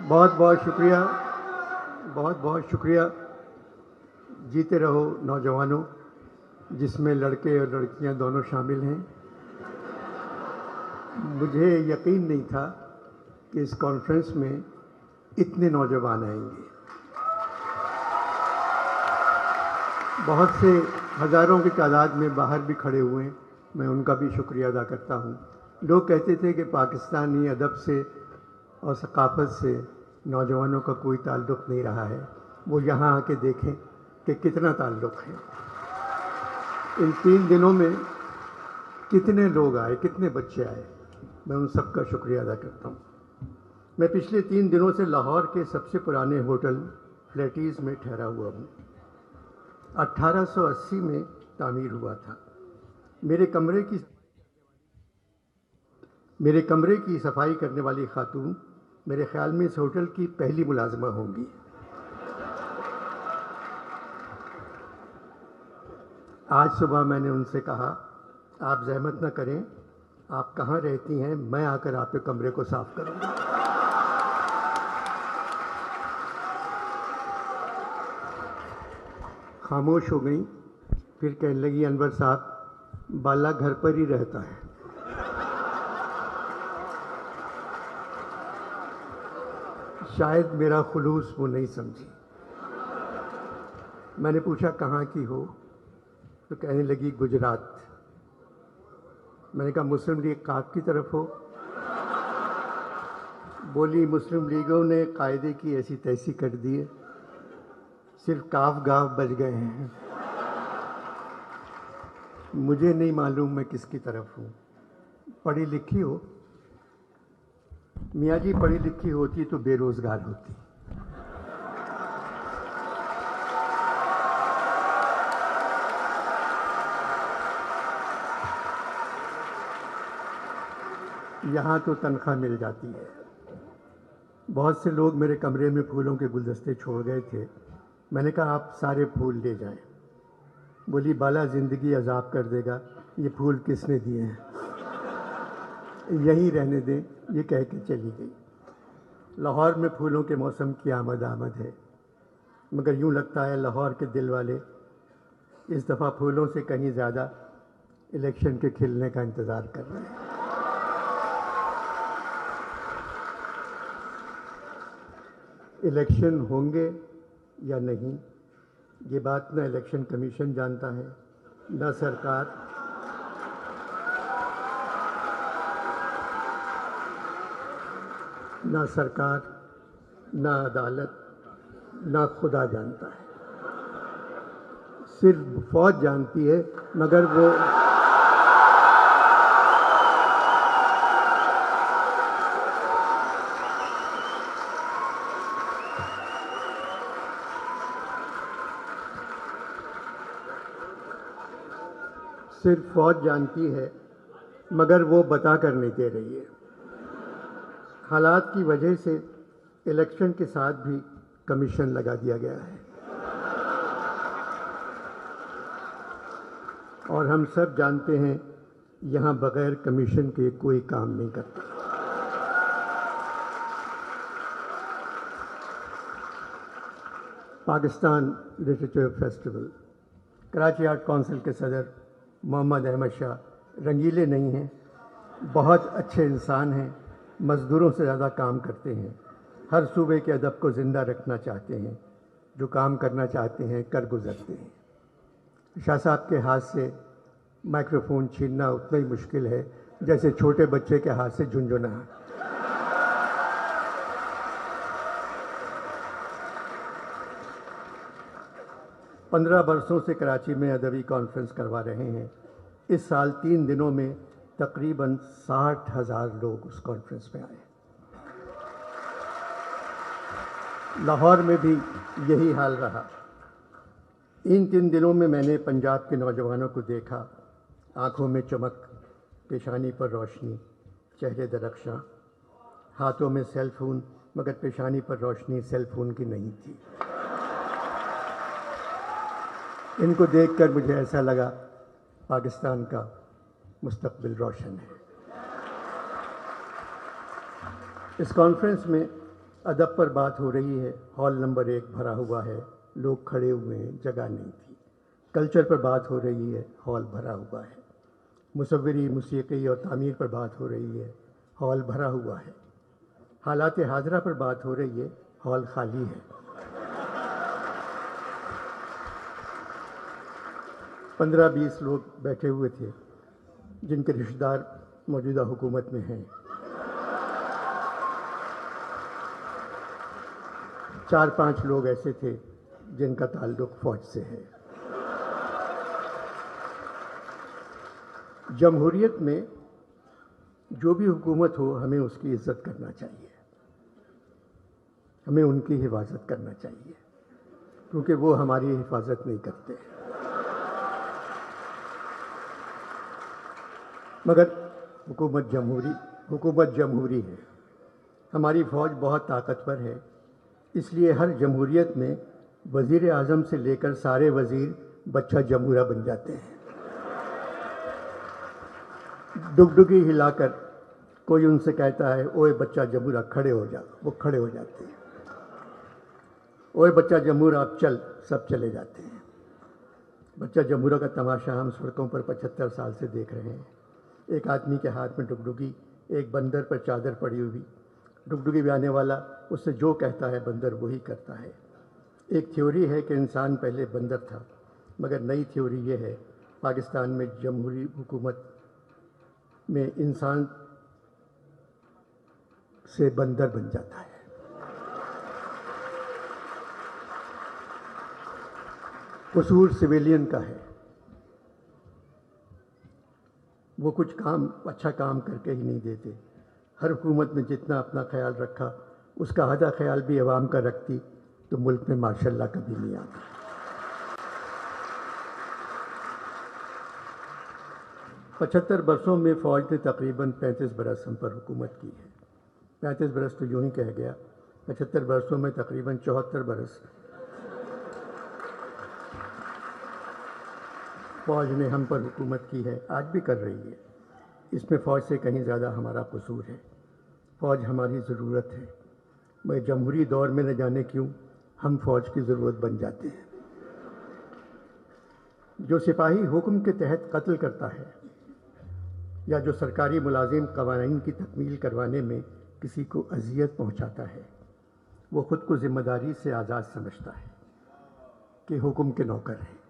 बहुत बहुत शुक्रिया, बहुत बहुत शुक्रिया। जीते रहो नौजवानों, जिसमें लड़के और लड़कियां दोनों शामिल हैं। मुझे यकीन नहीं था कि इस कॉन्फ्रेंस में इतने नौजवान आएंगे। बहुत से हज़ारों की तादाद में बाहर भी खड़े हुए हैं, मैं उनका भी शुक्रिया अदा करता हूँ। लोग कहते थे कि पाकिस्तानी अदब से और सकाफ़त से नौजवानों का कोई ताल्लुक़ नहीं रहा है। वो यहाँ आके देखें कि कितना ताल्लुक़ है। इन 3 दिनों में कितने लोग आए, कितने बच्चे आए, मैं उन सब का शुक्रिया अदा करता हूँ। मैं पिछले 3 दिनों से लाहौर के सबसे पुराने होटल फ्लैटीज़ में ठहरा हुआ हूँ। 1880 में तामीर हुआ था। मेरे कमरे की सफाई करने वाली खातून मेरे ख्याल में इस होटल की पहली मुलाजिमा होंगी। आज सुबह मैंने उनसे कहा, आप ज़हमत न करें, आप कहाँ रहती हैं, मैं आकर आपके कमरे को साफ़ करूँगा। खामोश हो गई, फिर कहने लगी, अनवर साहब, बाला घर पर ही रहता है। शायद मेरा खुलूस वो नहीं समझी। मैंने पूछा कहाँ की हो, तो कहने लगी गुजरात। मैंने कहा मुस्लिम लीग काफ की तरफ हो? बोली मुस्लिम लीगों ने कायदे की ऐसी तैसी कर दी है, सिर्फ काफ गाफ बच गए हैं। मुझे नहीं मालूम मैं किसकी तरफ हूँ। पढ़ी लिखी हो? मियाँ जी पढ़ी लिखी होती तो बेरोजगार होती। यहाँ तो तनख्वाह मिल जाती है। बहुत से लोग मेरे कमरे में फूलों के गुलदस्ते छोड़ गए थे। मैंने कहा आप सारे फूल ले जाएं। बोली बाला ज़िंदगी अजाब कर देगा, ये फूल किसने दिए हैं, यहीं रहने दें, ये कह के चली गई। लाहौर में फूलों के मौसम की आमद है, मगर यूँ लगता है लाहौर के दिल वाले इस दफ़ा फूलों से कहीं ज़्यादा इलेक्शन के खिलने का इंतज़ार कर रहे हैं। इलेक्शन होंगे या नहीं, ये बात ना इलेक्शन कमीशन जानता है, ना सरकार, ना अदालत, ना खुदा जानता है। सिर्फ फौज जानती है, मगर वो मगर वो बता कर नहीं दे रही है। हालात की वजह से इलेक्शन के साथ भी कमीशन लगा दिया गया है, और हम सब जानते हैं यहाँ बगैर कमीशन के कोई काम नहीं करता। Pakistan literature festival, Karachi art council के सदर मोहम्मद अहमद शाह रंगीले नहीं हैं, बहुत अच्छे इंसान हैं, मज़दूरों से ज़्यादा काम करते हैं, हर सूबे के अदब को ज़िंदा रखना चाहते हैं, जो काम करना चाहते हैं कर गुज़रते हैं। शाह साहब के हाथ से माइक्रोफोन छीनना उतना ही मुश्किल है जैसे छोटे बच्चे के हाथ से झुनझुना। 15 बरसों से कराची में अदबी कॉन्फ्रेंस करवा रहे हैं। इस साल 3 दिनों में तकरीबन 60,000 लोग उस कॉन्फ्रेंस में आए। लाहौर में भी यही हाल रहा। इन 3 दिनों में मैंने पंजाब के नौजवानों को देखा, आंखों में चमक, पेशानी पर रोशनी, चेहरे दरख्शां, हाथों में सेल फोन, मगर पेशानी पर रोशनी सेल फोन की नहीं थी। इनको देखकर मुझे ऐसा लगा पाकिस्तान का मुस्तकबिल रोशन है। इस कॉन्फ्रेंस में अदब पर बात हो रही है, हॉल नंबर 1 भरा हुआ है, लोग खड़े हुए हैं, जगह नहीं थी। कल्चर पर बात हो रही है, हॉल भरा हुआ है। मुसव्विरी, मूसीकी और तामीर पर बात हो रही है, हॉल भरा हुआ है। हालात हाज़रा पर बात हो रही है, हॉल खाली है। 15-20 लोग बैठे हुए थे जिनके रिश्तेदार मौजूदा हुकूमत में हैं। 4-5 लोग ऐसे थे जिनका ताल्लुक फ़ौज से है। जमहूरियत में जो भी हुकूमत हो, हमें उसकी इज़्ज़त करना चाहिए, हमें उनकी हिफाजत करना चाहिए, क्योंकि वो हमारी हिफाजत नहीं करते। मगर हुकूमत जमहूरी है। हमारी फ़ौज बहुत ताकतवर है, इसलिए हर जमहूरियत में वज़ीर आज़म से लेकर सारे वज़ीर बच्चा जमूरा बन जाते हैं। डुगडुगी हिलाकर कोई उनसे कहता है, ओए बच्चा जमूरा खड़े हो जा, वो खड़े हो जाते हैं। ओए बच्चा जमूरा अब चल, सब चले जाते हैं। बच्चा जमूरा का तमाशा हम सड़कों पर 75 साल से देख रहे हैं। एक आदमी के हाथ में डुगडुगी, एक बंदर पर चादर पड़ी हुई। डुगडुगी बजाने वाला उससे जो कहता है बंदर वही करता है। एक थ्योरी है कि इंसान पहले बंदर था, मगर नई थ्योरी ये है पाकिस्तान में जमहूरी हुकूमत में इंसान से बंदर बन जाता है। कसूर सिविलियन का है, वो कुछ अच्छा काम करके ही नहीं देते। हर हुकूमत ने जितना अपना ख्याल रखा, उसका आधा ख्याल भी अवाम का रखती तो मुल्क में माशाल्लाह कभी नहीं आता। पचहत्तर बरसों में फ़ौज ने तकरीबन 35 बरस हम पर हुकूमत की है। 35 बरस तो यूं ही कह गया, 75 बरसों में तकरीबन 74 बरस फ़ौज ने हम पर हुकूमत की है, आज भी कर रही है। इसमें फ़ौज से कहीं ज़्यादा हमारा कसूर है। फ़ौज हमारी ज़रूरत है, मगर जमहूरी दौर में न जाने क्यों हम फ़ौज की ज़रूरत बन जाते हैं। जो सिपाही हुक्म के तहत कत्ल करता है या जो सरकारी मुलाजिम क़वानीन की तकमील करवाने में किसी को अज़ियत पहुंचाता है, वो ख़ुद को ज़िम्मेदारी से आज़ाद समझता है कि हुक्म के नौकर है।